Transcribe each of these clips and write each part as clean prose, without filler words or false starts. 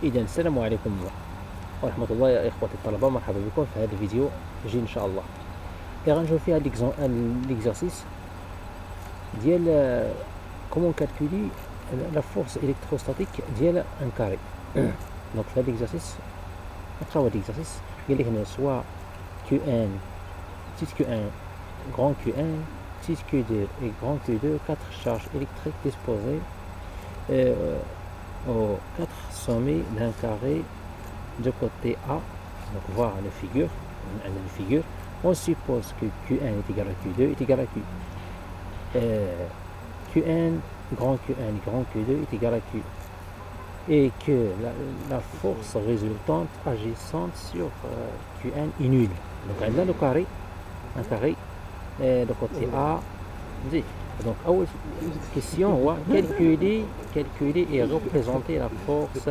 إذا السلام عليكم ورحمة الله يا إخوة الطلبة، مرحبا بكم في هذا الفيديو جديد إن شاء الله. غنشوف فيها l'exercice ديال comment calculer la force électrostatique ديال un carré. Donc في هذا l'exercice نقراو هذا l'exercice قال لك هنا soit Q1 petit Q1 grand Q1 petit Q2 et grand Q2, 4 charges électriques disposées aux 4 sommets d'un carré de côté A. Donc voir la figure, on suppose que Q1 est égal à Q2 est égal à Q. Q1 grand Q2 est égal à Q. Et que la force résultante agissante sur Q1 est nulle. Donc on a le carré, un carré de côté A. Donc أول question هو calculer et représenter la force.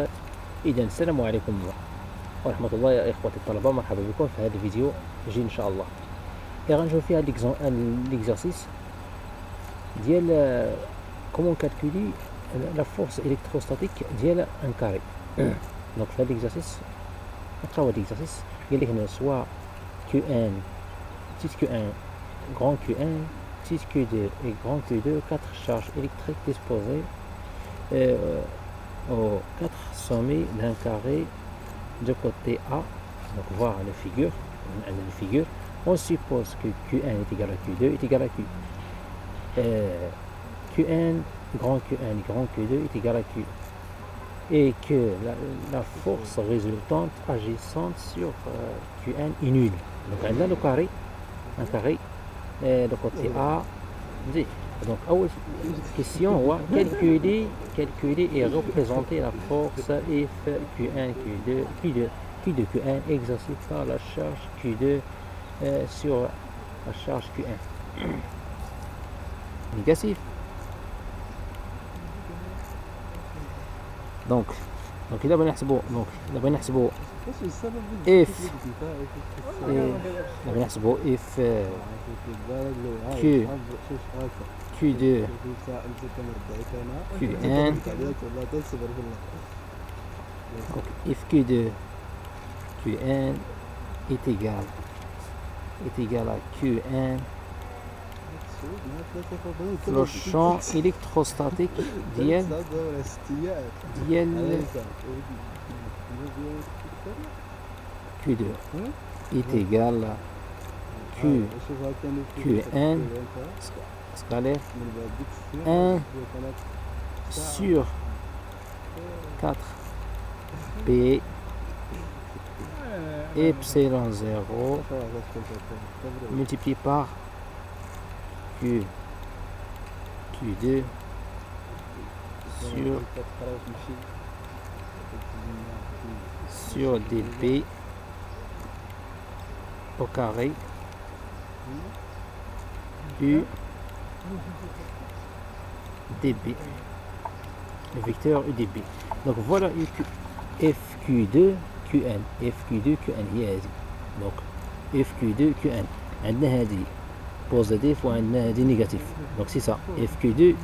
إذا السلام عليكم ورحمة الله يا إخوة الطلبة، مرحبا بكم في هذا الفيديو جديد إن شاء الله. غنشوف فيها l'exercice ديال comment calculer la force électrostatique ديال un carré. Donc في هذا l'exercice نقراو هذا l'exercice قال لك هنا soit Q1 petit Q1 grand Q1 petit Q2 et grand Q2, 4 charges électriques disposées aux 4 sommets d'un carré de côté A. Donc voir la figure, on suppose que Q1 est égal à Q2 est égal à Q. Q1 grand Q2 est égal à Q. Et que la force résultante agissante sur Q1 est nulle. Donc on a le carré, un carré de côté A. Donc أول question هو calculer et représenter la force F Q1 Q2 Q1 exercée par la charge Q2 sur la charge Q1 négatif. Donc إذا بغينا نحسبوا F Q2 Q1. Donc F Q2 Q1 est égal à Q1. Le champ électrostatique ديال Q2 est égal à Q1 scalaire 1 sur 4 P epsilon 0 multiplié par Q2 sur dB au carré U dB, le vecteur UDB. Donc voilà FQ2 QN هي هذه. donc FQ2 QN عندنا هذه بوزيتيف وعندنا هذه نيجاتيف. donc c'est ça FQ2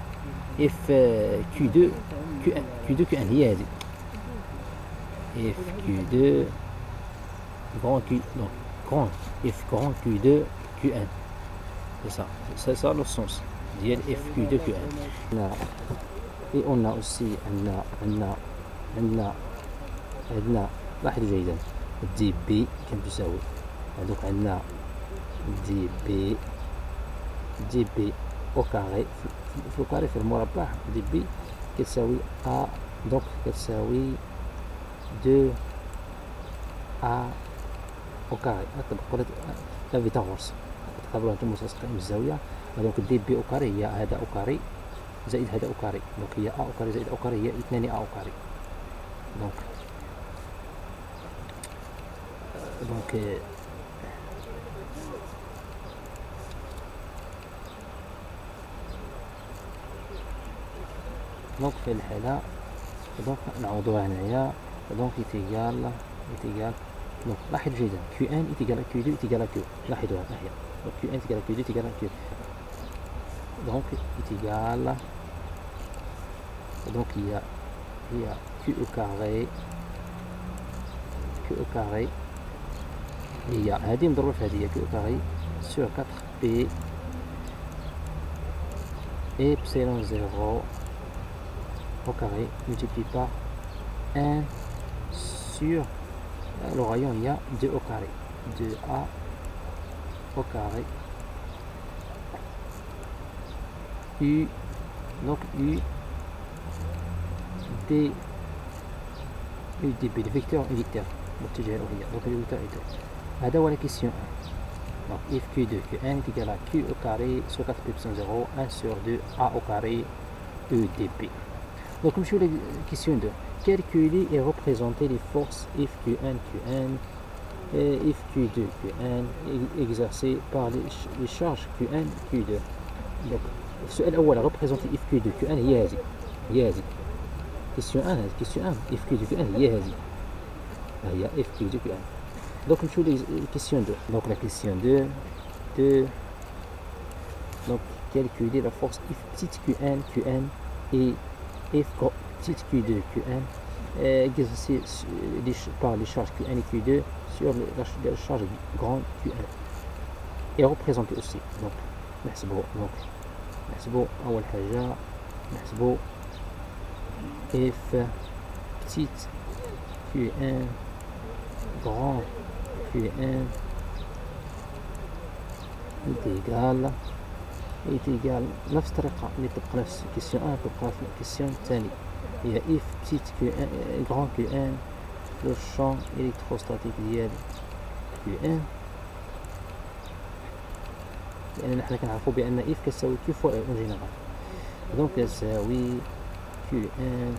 QN هي هذه FQ2 grand Q, donc grand F grand Q2 QN. c'est ça le sens ديال FQ2 QN. et on a aussi عندنا لاحظ جيدا دي بي كم تساوي. donc عندنا دي بي au carré في الكاري في المربع دي بي كتساوي A. donc كتساوي 2 A au carré. تبقى لا فيتاغورس تقابلوا انتم متساقين بالزاويه. donc دي بي او كاري هي هذا او كاري زائد هذا او كاري. donc هي A او كاري زائد او كاري هي 2 A او كاري. donc في الحالة نعوضوها هنايا. donc est égal donc لاحظ جيدا Q1 est égal à Q2 est égal à Q. لاحظوها هي donc Q1 est égal à Q2 est égal à Q. donc est égal donc il y a Q au carré Q au carré هي هذه مضروبة في هذه Q au carré sur 4P epsilon 0 au carré multiplié par 1 sur le rayon, il y a 2 au carré, 2A au carré, U, donc U, D, UDB, le vecteur unitaire, donc le vecteur unitaire. هذا هو la question 1. Donc if Q2, Q1 est égal à Q au carré sur 4 epsilon 0, 1 sur 2 A au carré, UDB. Donc nous la question 2. Calculer et représenter les forces if Q1, Qn et if Q2, Qn exercées par les charges Qn, Q2. Donc السؤال الأول représenter if Q2, Qn هي هذه question 1 if Q2, Qn هي هذه if Q2, Qn. Donc nous la question 2. Donc la question 2 donc calculer la force if petite Qn, Qn et if petite Q2, Qn exercée par les charges Qn et Q2 sur la charge grande Qn et représentée aussi. Donc نحسبوا أول حاجة نحسبوا if petite Qn grand Qn est égal نفس الطريقة اللي تبقى نفس question 1 تبقى في الكيسيون الثاني هي if petite Qn grand Qn le champ électrostatique ديال Qn لأن نحن كنعرفوا بأن if كتساوي Q fois en général donc كتساوي Qn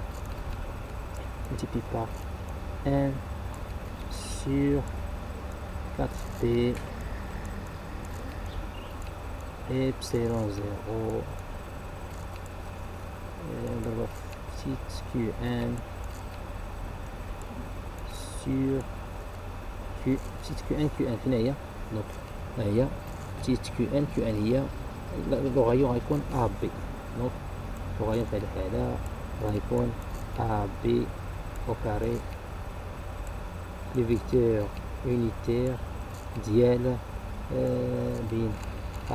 multiplié par 1 sur 4P epsilon 0 ضرب petite Qn sur Q petite Qn فين هي donc هي petite Qn هي الغيون غيكون AB donc الغيون في هذه الحالة غيكون AB au carré le vecteur unitaire ديال بين A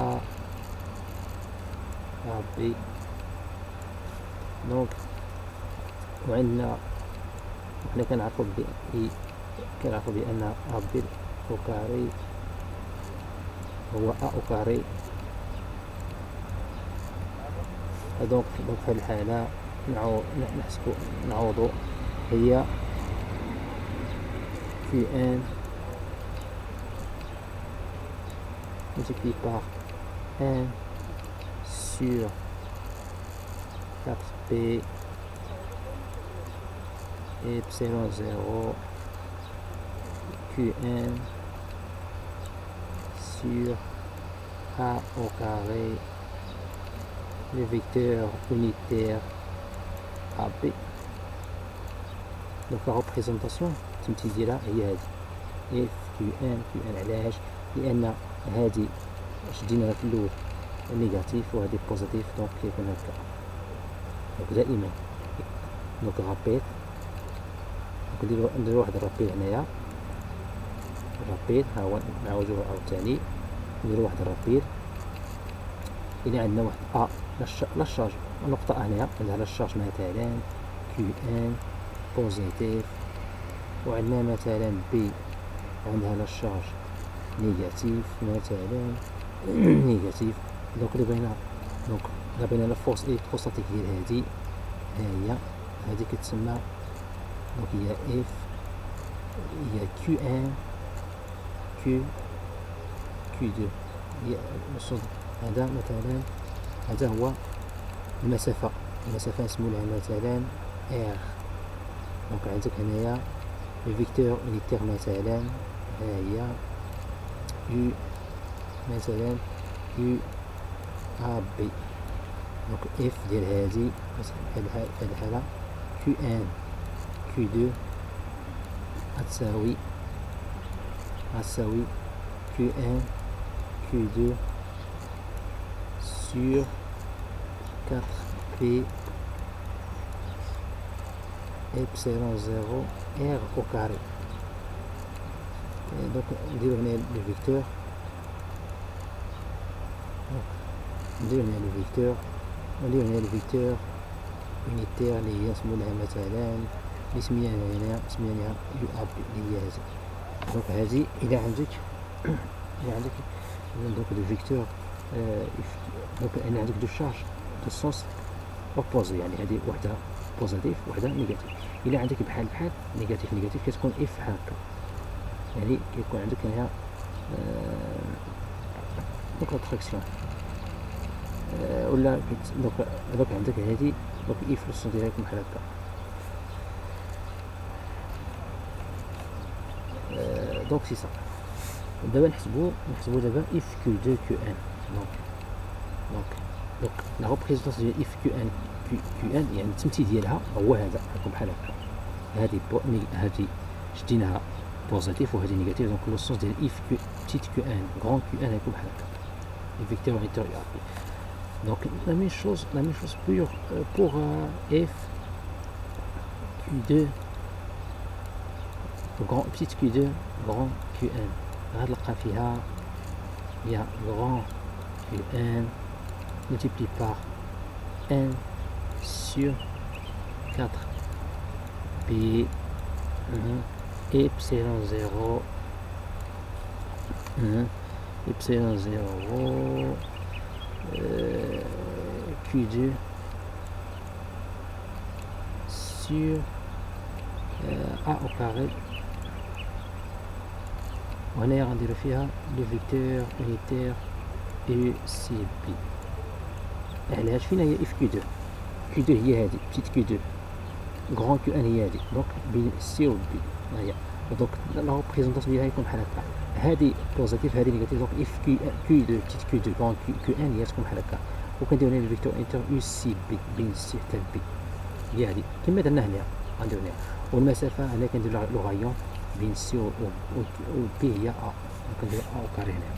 AB donc وعندنا حنا كنعرفو بأن AB au carré هو A au carré donc في هذه الحالة نعوضو هي Qn multiplié par 1 sur 4P epsilon 0 Qn sur A au carré le vecteur unitaire AB. Donc la représentation تمثيل ديالها هي هذه if Qn علاش لأن هذه شدينا في الأول نيجاتيف وهذه بوزيتيف دونك كيكون هكا دونك دائما دونك رابيت نديرو واحد الرابيل هنايا الرابيل ها هو نعاودوه عاوتاني نديرو واحد الرابيل إلا عندنا واحد لا شارج النقطة هنايا عندها لا شارج مثلا Qn بوزيتيف وعندنا مثلا بي عندها لا شارج نيجاتيف مثلا نيجاتيف دونك اللي بغينا لا فورس الكتروستاتيك ديال هادي ها هي كتسمى دونك هي اف هي Qn Q2 هي الصدر هذا مثلا هذا هو المسافة نسمو لها مثلا R دونك عندك هنايا الفيكتور unitaire مثلا ها هي U مثلا U A B دونك F ديال هادي في هاد الحالة Qn Q2 غتساوي Qn Q2 sur 4P epsilon 0 R au carré Donc نديرو هنا لو فيكتور نديرو هنا لو فيكتور ونديرو هنا لو فيكتور يونيتير اللي هي نسمو لها مثلا اللي سميناها هنا سميناها يو اب اللي هي هذه. دونك هذه إذا عندك دونك لو فيكتور دونك هنا عندك دو شارج دو سونس اوبوزي، يعني هذه وحده بوزيتيف وحده نيجاتيف. إلا عندك بحال نيجاتيف كتكون اف هكا، يعني كيكون عندك هنا دونك لاتراكسيون ولا دونك عندك هذه دونك اف الصوت ديالها يكون بحال هكا. دونك سي صا. دابا نحسبو دابا اف كيو دو كيو ان. دونك لا ريبريزونطونس ديال اف كيو ان يعني التمثيل ديالها هو هذا، يكون بحال هكا. هذه شديناها بوزيتيف وهذه نيجاتيف، دونك لو سونس ديال اف كيو بتيت كيو ان غران كيو ان يكون بحال هكا. الفيكتور انتيريور. Donc la même chose pour f q2 grand petite q2 grand qn. غنلقى فيها هي grand qn multiplié par n sur 4 p epsilon 0 epsilon 0 Q2 sur A au carré. وهنا غنديرو فيها لو فيكتور unitaire UCB. علاش فين هي اف Q2 هي هذه بتيت Q2 غران Q1 هي هذه، دونك بين سي و بي هي. دونك لا ريبريزونطاسيون ديالها يكون بحال هكا، هذه بوزيتيف هذه نيجاتيف. دونك اف كيو دو بتيت كيو دو غران كيو ان هي تكون بحال هكا، وكنديرو هنا الفيكتور انتر يو سي بي بين سي حتى بي هي هذه كما درنا هنا. غنديرو هنا والمسافه هنا كندير لو غايون بين سي و بي هي ا، كندير ا او كاري هنا.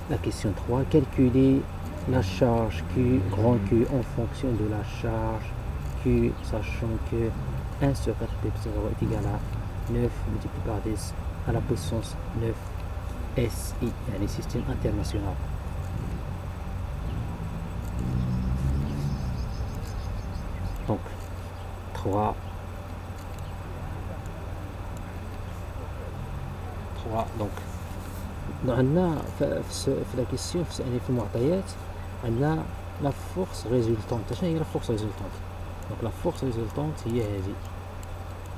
La question 3, calculer la charge Q, grand Q en fonction de la charge Q, sachant que 1 sur 4 pi est égal à 9 multiplié par 10 à la puissance 9 SI, un système international. Donc 3 donc عندنا في لا كيسيون يعني في المعطيات عندنا لا فورس ريزولتونت. شنو هي لا فورس ريزولتونت؟ دونك لا فورس ريزولتونت هي هذه،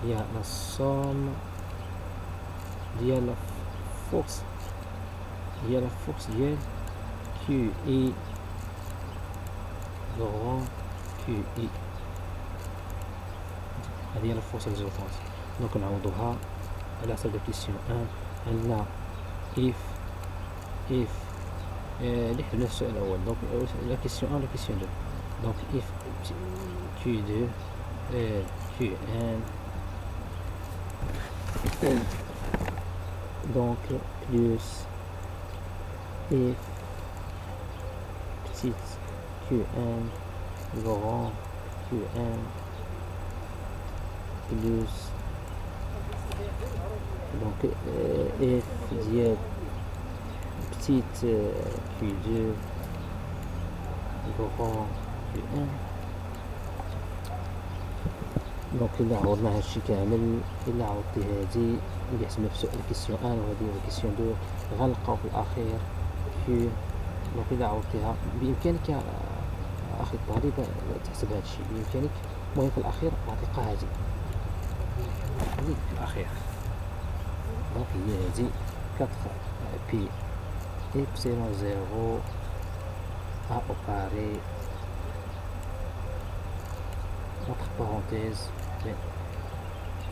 هي لا سوم ديال لا فورس ديال كيو اي غران كيو اي. هذه هي لا فورس ريزولتونت. دونك نعوضوها على حسب لا كيسيون 1. عندنا if اللي حلنا السؤال الاول. دونك لا كيسيون 1 لا كيسيون 2. دونك if q2 qn donc plus if petite qn grand qn plus donc f ديال petite q2 grand q1. دونك إلا عوضنا هادشي كامل، إلا عوضتي هادي اللي حسبنا في سؤال كيسيون 1 وهادي كيسيون 2 غنلقاو في الأخير كيو. دونك إلا عوضتيها بإمكانك يا أخي الطالب تحسب هادشي بإمكانك. المهم في الأخير غتلقى هادي في الأخير. دونك هي هادي 4 بي epsilon 0 a au carré entre parenthèses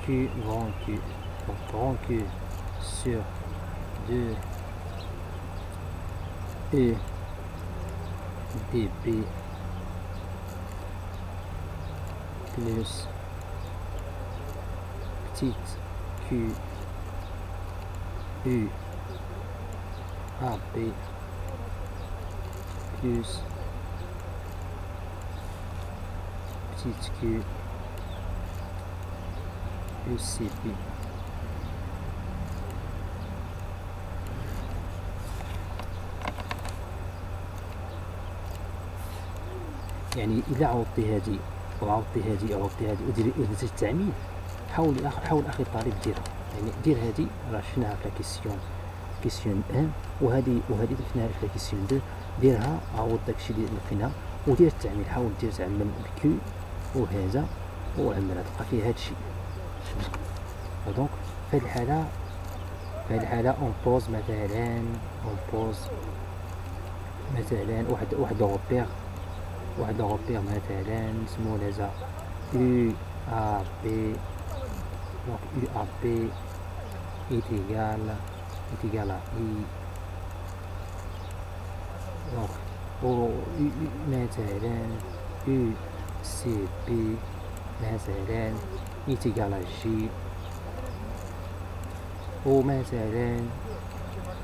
q grand q, donc grand q sur 2 e bb plus petite q u AB plus petite q UCB. يعني الا عوضتي هادي وعوضتي هادي وعوضتي هادي وديري التعميم، حاول اخي الطالب ديرها، يعني دير هادي راه شفناها في كيسيون 1 وهادي شفناها في كيسيون 2، ديرها عوض داكشي اللي لقيناه ودير التعميم، حاول دير تعمم بكيو وهذا وعملها تلقى فيه هادشي. دونك في هاد الحالة اون بوز مثلا واحد لوغوبير مثلا نسمو لهذا U A B، donc U A B est égal à I، donc مثلا U C B مثلا est égal à J، ومثلا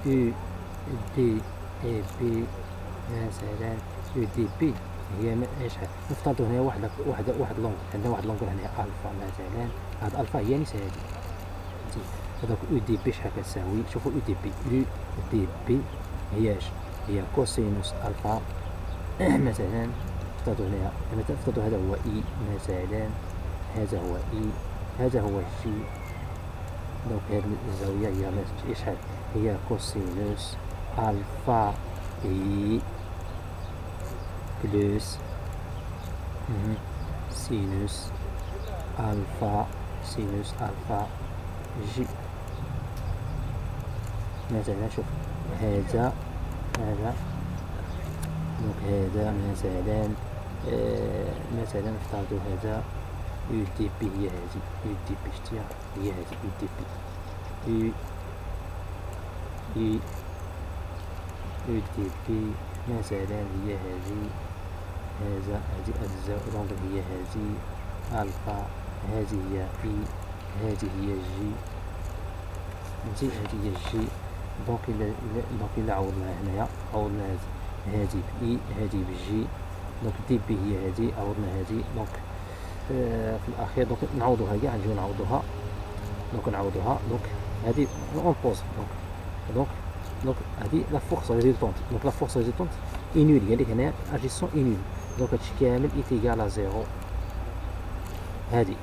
U D A B مثلا U D B هي شحال. نفترضوا هنا واحد لونغ، عندنا واحد لونغ هنا الفا مثلا، هاد الفا هي نسا هادي، هذاك او دي بي شحال كتساوي؟ شوفوا او دي بي هي كوسينوس الفا مثلا. نفترضوا هنا نفترضوا هذا هو اي مثلا، هذا هو اي، هذا هو جي، دونك هاد الزاوية هي شحال؟ هي كوسينوس الفا اي بلس سينوس الفا جي مثلا. شوف هذا دونك هذا مثلا نفترضوا هذا يو دي بي هي هذه، يو دي بي شتيها هي هذه يو دي بي، يو دي بي مثلا هي هذه، هذه أجزاء دونك هي هذه ألفا، هذه هي إي، هذه هي جي، هذه هي جي. دونك إلا عوضنا هنايا، عوضنا هذه بإي هذه بجي، دونك دي بي هي هذه، عوضنا هذه، دونك في الأخير دونك نعوضوها كاع، نجيو نعوضوها، دونك هذه اون بوز، دونك هذه لا فورس ريزولتونت، دونك لا فورس ريزولتونت اي نول، قال لك هنايا اجيسيون اي نول، دونك هادشي كامل ايتيغال ا زيرو. هذه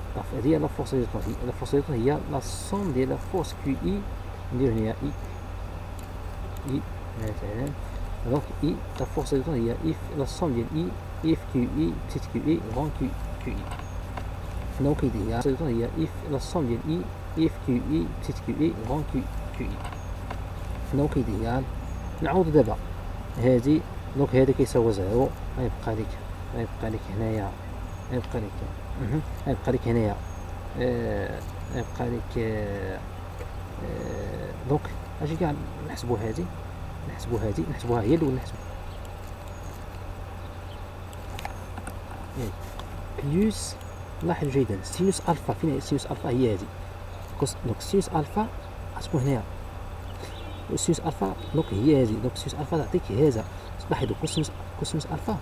هي لا فورس ريزولتونت، هي لا سوم ديال لا فورس كيو اي، ندير هنايا اي مثلا، دونك اي لا فورس ريزولتونت هي اف لا سوم ديال اي اف كيو اي بتيت كيو اي غون كيو اي، دونك هي اف لا سوم ديال اي اف كيو اي بتيت كيو اي غون كيو اي، دونك هي نعوض دابا هذه، دونك هذا كيساوي زيرو، غيبقى لك هنايا، غيبقى لك هنايا دونك اجي كاع نحسبوا هذه، نحسبوها هي الاولى، نحسبوا بلس. لاحظ جيدا سينوس الفا، فين سينوس الفا؟ هي هذه، دونك سينوس الفا غتكون هنايا، وسينوس الفا دونك هي هذه، دونك سينوس الفا تعطيك هذا. لاحظوا كوسينوس الفا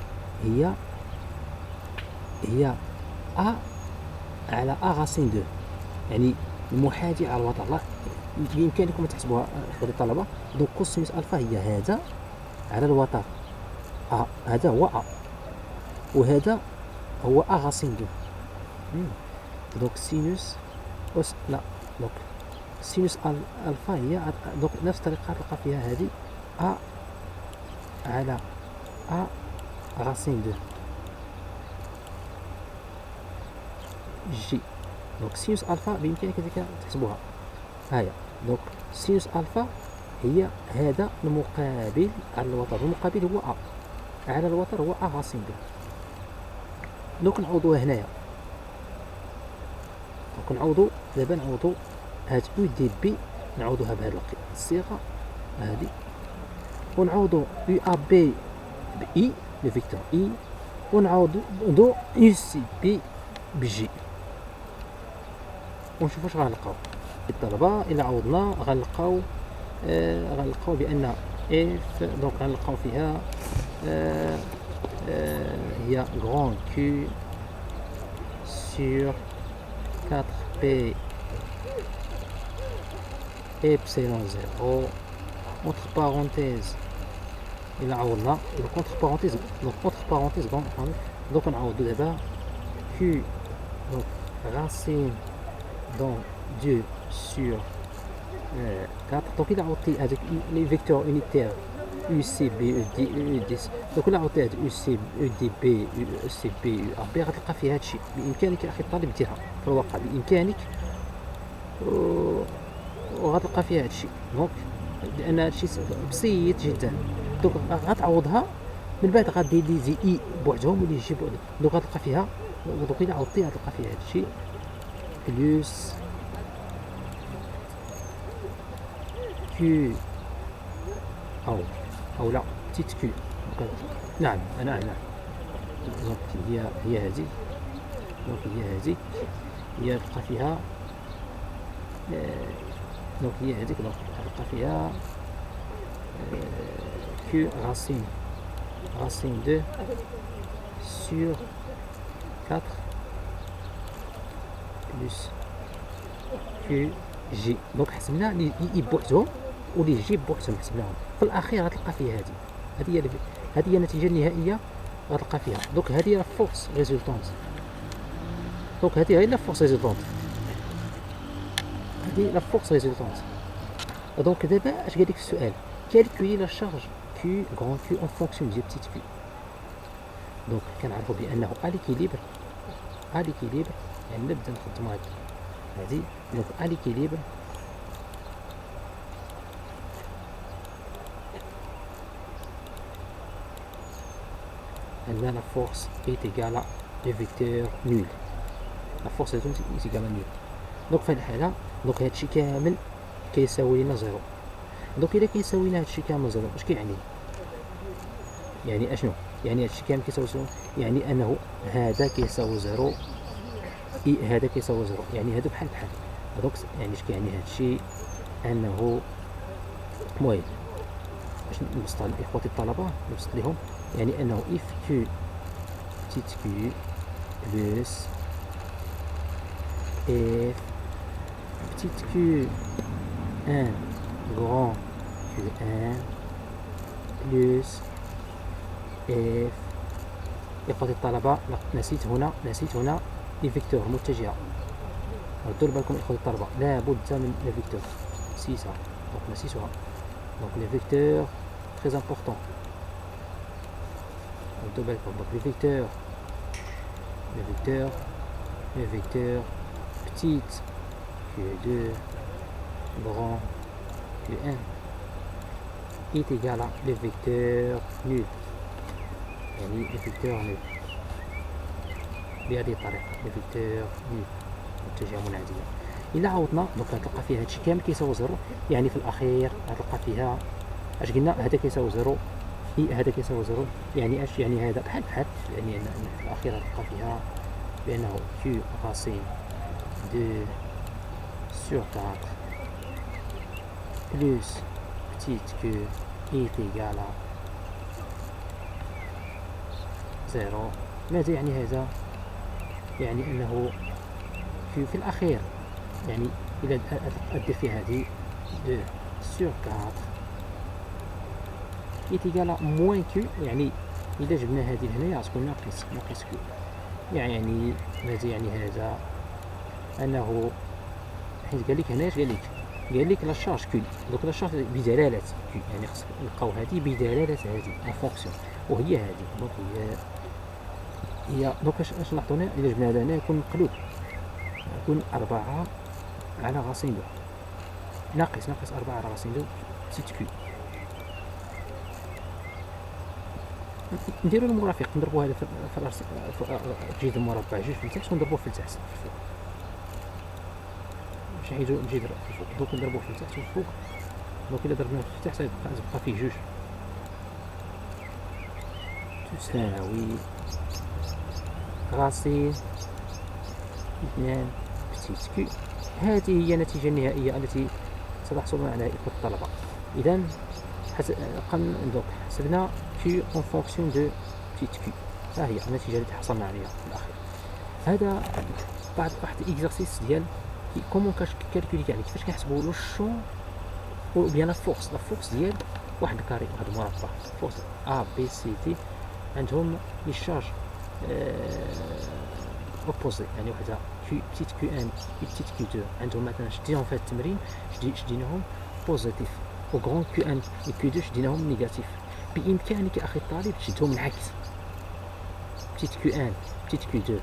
هي ا على ا غاسين 2، يعني المحاذي على الوتر. لا بامكانكم تحسبوها اخواني الطلبه. دونك كوسينوس الفا هي هذا على الوتر هذا هو ا، وهذا هو ا غاسين 2. دونك سينوس لا، دونك سينوس الفا هي دونك نفس الطريقه تلقى فيها هذه ا على ا غاسين 2 جي. دونك سينوس الفا بامكانك هذيك تحسبوها، هاهي. دونك سينوس الفا هي هذا المقابل على الوتر، المقابل هو ا على الوتر هو ا غاسين 2. دونك نعوضوها هنايا، دابا نعوضو هاد او دي بي، نعوضوها بهاد الصيغه هادي، ونعوضو او ا بي باي لو فيكتور اي، ونعوضو يو سي بي بجي، ونشوفو واش غنلقاو الطلبه. الا عوضنا غنلقاو بان اف، دونك غنلقاو فيها هي غران كيو sur 4P epsilon 0 entre parenthèses. Il a donc entre parenthèses, donc دوك نعوضو دابا Q donc racine donc 2 sur 4. donc إلا عوضتي هذوك لي فيكتور unitaire U C B E D E 10 donc إلا عوضتي هاد U C E D B U C B U A B غتلقى فيها هادشي. بإمكانك أخي الطالب ديرها في الواقع، بإمكانك وغتلقى فيها هادشي. دونك لأن هادشي بسيط جدا، دونك غتعوضها من بعد غادير لي زي إي بوحدهم ولي جي بوحدهم، دونك غتلقى فيها. دونك إلا عوضتي غتلقى فيها هادشي بلوس كيو أو لا بتيت كيو. نعم نعم. دونك هي هذه، دونك هي هذه هي تلقى فيها دونك هي هذيك، دونك تلقى فيها كيو racine 2 sur 4 بلس كيو جي. دونك حسبنا لي اي بوحدهم ولي جي بوحدهم، حسبناهم في الاخير غتلقى فيها هذه هي النتيجه النهائيه غتلقى فيها. دونك هذه لا فورس ريزولتونت، دونك هذه هي لا فورس ريزولتونت، هذه لا فورس ريزولتونت. دونك دابا اش قالك السؤال؟ كالكولي لا شارج كيو غون كيو اون فونكسيون ديال بتيت كيو. دونك كنعرفوا بانه اليكيليبر يعني نبدا نخدموا هذه. دونك اليكيليبر عندنا لا فورس est égale à le vecteur nul. لا فورس est égale à nul. دونك في هذه الحاله دونك هادشي كامل كيساوي لنا زيرو. دونك الا كيساوي لنا هادشي كامل زيرو اش كيعني؟ يعني اشنو؟ يعني هادشي كامل كيساوي زيرو، يعني انه هذا كيساوي زيرو هذا كيساوي زيرو، يعني هادو بحال بحال. دونك يعني اش كيعني هادشي؟ انه المهم باش نبسط اخواتي الطلبه نبسط لهم، يعني انه اف كيو بتيت كيو بلس اف بتيت كيو ان غران كيو ان بلس اف. اخواتي الطلبه نسيت هنا لي فيكتور متجهه، ردوا بالكم اخواتي الطلبه لابد من لي فيكتور سيسا، دونك نسيتوها. دونك لي فيكتور très important. Donc les vecteurs petite Q2 grand Q1 est égal à le vecteur nul، يعني الفيكتور نول بهذه الطريقة. الفيكتور نول متجهة منعدمة. إلا عوضنا دونك غتلقى فيها هادشي كامل كيساوي زيرو، يعني في الأخير غتلقى فيها اش قلنا؟ هذا كيساوي زيرو هذا كيساوي زيرو، يعني اش يعني هذا بحال بحال، يعني في الاخير غتلقى فيها بانه كيو راسين 2 sur 4 بلس بتيت كيو ايت ايكال زيرو. ماذا يعني هذا؟ يعني انه كيو في الاخير، يعني الى ادير في هذه 2 sur 4 إيتيكالا موان كيو، يعني إذا جبنا هذه لهنايا غتكون ناقص كيو. يعني ماذا يعني هذا؟ أنه حيت قال لك هنا اش قال لك لا شارج كيو، دوك لا شارج بدلالة كيو، يعني خصك نلقاو هذه بدلالة هذه ان فونكسيون، وهي هذه. دونك هي دونك اش نلاحظوا هنا؟ إذا جبنا هذا هنا يكون مقلوب، يكون 4 على غاسين دو ناقص 4 على غاسين دو بتيت كيو. نديرو المرافق، نضربو هذا في جيد المربع جوج في التحت ونضربوه في التحت في الفوق، باش نعيدو نجي في الفوق. دوك نضربوه في التحت وفوق. دونك الا ضربناه في التحت غتبقى فيه جوج تساوي غاسين 2 بتيت كيو. هذه هي النتيجة النهائية التي ستحصلون عليها إخوة الطلبة. إذا دوك حسبنا كيو اون فونكسيون دو بتيت كيو، ها هي النتيجة التي حصلنا عليها في الأخير. هذا واحد الاكزرسيس ديال كومون كالكولي، يعني كيفاش كنحسبوا لو الشون او بيان لا فورس ديال واحد الكاري، هذا مربع فورس ا بي سي تي عندهم لي شارج اوبوزي، يعني وحده بتيت كيو ان بتيت كيو دو عندهم مثلا شديهم في هذا التمرين شديناهم بوزيتيف، و غران كيو ان و كيو دو شديناهم نيجاتيف. بامكانك اخي الطالب تشدهم العكس، بتيت كيو ان بتيت كيو دو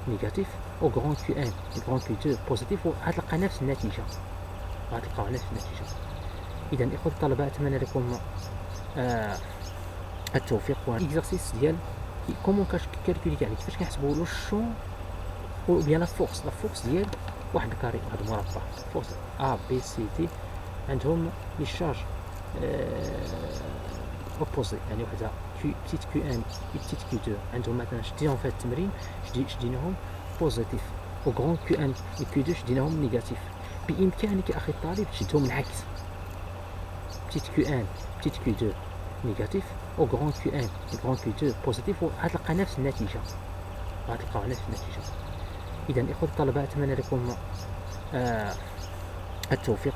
نيجاتيف، و غران كيو ان غران كيو دو بوزيتيف، وغتلقى نفس النتيجه، غتلقاو نفس النتيجه. اذا اخوة الطلبه اتمنى لكم التوفيق. والاكزرسيس ديال كومون كالكولي يعني كيفاش كنحسبوا لو الشون و بيان لا فورس ديال واحد الكاري، واحد المربع، فورس ا بي سي دي عندهم لي شارج اوبوزي، يعني وحده بتيت كيو ان بتيت كيو دو عندهم مثلا شديهم في هذا التمرين شديناهم بوزيتيف، و غران كيو ان و كيو دو شديناهم نيجاتيف. بامكانك اخي الطالب تشدهم العكس، بتيت كيو ان بتيت كيو دو نيجاتيف، و غران كيو ان غران كيو دو بوزيتيف، وغتلقى نفس النتيجه، غتلقاو نفس النتيجه. اذا اخوة الطلبه اتمنى لكم التوفيق.